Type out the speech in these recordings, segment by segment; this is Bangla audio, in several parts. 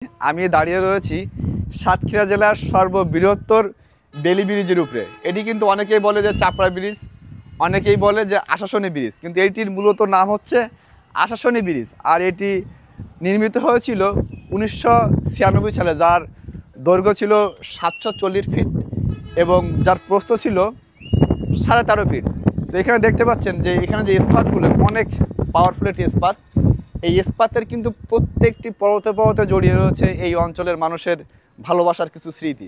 আমি দাঁড়িয়ে রয়েছি সাতক্ষীরা জেলার সর্ববৃহত্তর বেলি ব্রিজের উপরে। এটি কিন্তু অনেকেই বলে যে চাপড়া ব্রিজ, অনেকেই বলে যে আশাসনী ব্রিজ, কিন্তু এটির মূলত নাম হচ্ছে আশাসনী ব্রিজ। আর এটি নির্মিত হয়েছিল 1996 সালে, যার দৈর্ঘ্য ছিল 740 ফিট এবং যার প্রস্থ ছিল 13.5 ফিট। তো এখানে দেখতে পাচ্ছেন যে এখানে যে ইস্পাতগুলো অনেক পাওয়ারফুল একটি ইস্পাত। এই ইস্পাতের কিন্তু প্রত্যেকটি পরতে পরতে জড়িয়ে রয়েছে এই অঞ্চলের মানুষের ভালোবাসার কিছু স্মৃতি।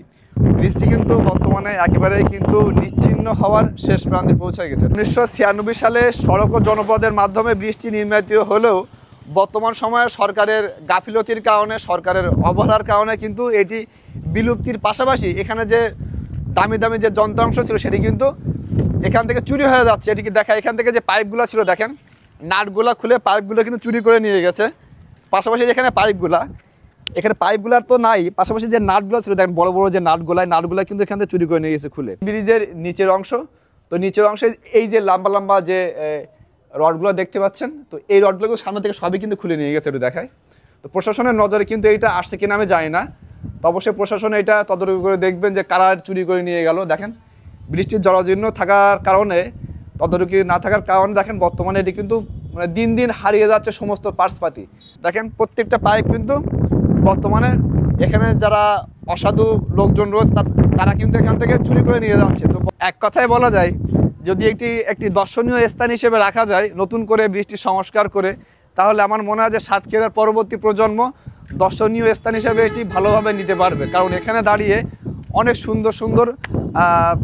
ব্রিজটি কিন্তু বর্তমানে একেবারেই কিন্তু নিশ্চিহ্ন হওয়ার শেষ প্রান্তে পৌঁছে গেছে। 1996 সালে সড়ক ও জনপদের মাধ্যমে ব্রিজটি নির্মিত হলেও বর্তমান সময়ে সরকারের গাফিলতির কারণে, সরকারের অবহেলার কারণে কিন্তু এটি বিলুপ্তির পাশাপাশি এখানে যে দামি দামি যে যন্ত্রাংশ ছিল সেটি কিন্তু এখান থেকে চুরি হয়ে যাচ্ছে। এটিকে দেখা, এখান থেকে যে পাইপগুলো ছিল দেখেন, নাটগুলা খুলে পাইপগুলো কিন্তু চুরি করে নিয়ে গেছে। পাশাপাশি যেখানে পাইপগুলা, এখানে পাইপগুলার তো নাই, পাশাপাশি যে নাটগুলো ছিল দেখেন, বড় বড় যে নাটগুলা কিন্তু এখান থেকে চুরি করে নিয়ে গেছে খুলে। ব্রিজের নিচের অংশ, তো নিচের অংশে এই যে লম্বা লম্বা যে রডগুলো দেখতে পাচ্ছেন, তো এই রডগুলো সামনে থেকে সবই কিন্তু খুলে নিয়ে গেছে, একটু দেখায়। তো প্রশাসনের নজরে কিন্তু এইটা আসছে কিনা আমি জানি না, তো অবশ্যই প্রশাসন এটা তদারকি করে দেখবেন যে কারা চুরি করে নিয়ে গেল। দেখেন বৃষ্টির জরাজীর্ণ থাকার কারণে, তদারকি না থাকার কারণে দেখেন বর্তমানে এটি কিন্তু মানে দিন দিন হারিয়ে যাচ্ছে সমস্ত পার্টসপাতি। দেখেন প্রত্যেকটা পাইপ কিন্তু বর্তমানে এখানে যারা অসাধু লোকজন রয়েছে তারা কিন্তু এখান থেকে চুরি করে নিয়ে যাচ্ছে। তো এক কথায় বলা যায়, যদি একটি দর্শনীয় স্থান হিসেবে রাখা যায় নতুন করে বৃষ্টি সংস্কার করে, তাহলে আমার মনে হয় যে সাতক্ষীরার পরবর্তী প্রজন্ম দর্শনীয় স্থান হিসেবে এটি ভালোভাবে নিতে পারবে। কারণ এখানে দাঁড়িয়ে অনেক সুন্দর সুন্দর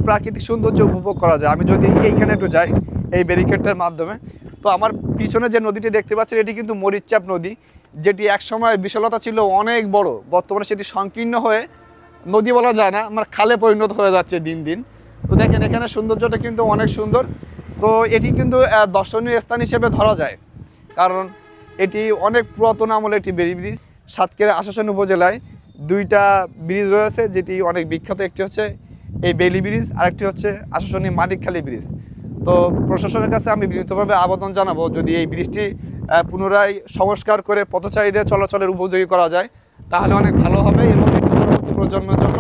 প্রাকৃতিক সৌন্দর্য উপভোগ করা যায়। আমি যদি এইখানে একটু যাই এই ব্যারিকেডটার মাধ্যমে, তো আমার পিছনে যে নদীটি দেখতে পাচ্ছেন এটি কিন্তু মরিচচাপ নদী, যেটি একসময় বিশালতা ছিল অনেক বড়। বর্তমানে সেটি সংকীর্ণ হয়ে নদী বলা যায় না, আমার খালে পরিণত হয়ে যাচ্ছে দিন দিন। তো দেখেন এখানে সৌন্দর্যটা কিন্তু অনেক সুন্দর। তো এটি কিন্তু দর্শনীয় স্থান হিসেবে ধরা যায়, কারণ এটি অনেক পুরাতন আমলের একটি বেলি ব্রিজ। সাতক্ষীরা আশাসনী উপজেলায় দুইটা ব্রিজ রয়েছে, যেটি অনেক বিখ্যাত। একটি হচ্ছে এই বেলি ব্রিজ, আরেকটি হচ্ছে আশাসনী মানিকখালী ব্রিজ। তো প্রশাসনের কাছে আমি বিনীতভাবে আবেদন জানাবো, যদি এই ব্রিজটি পুনরায় সংস্কার করে পথচারীদের চলাচলের উপযোগী করা যায় তাহলে অনেক ভালো হবে এবং এটি পরবর্তী প্রজন্মের জন্য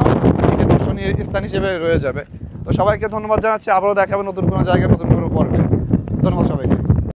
একটি দর্শনীয় স্থান হিসেবে রয়ে যাবে। তো সবাইকে ধন্যবাদ জানাচ্ছি। আবারও দেখাবে নতুন কোনো জায়গায়, নতুন কোনো পর্বে। ধন্যবাদ সবাইকে।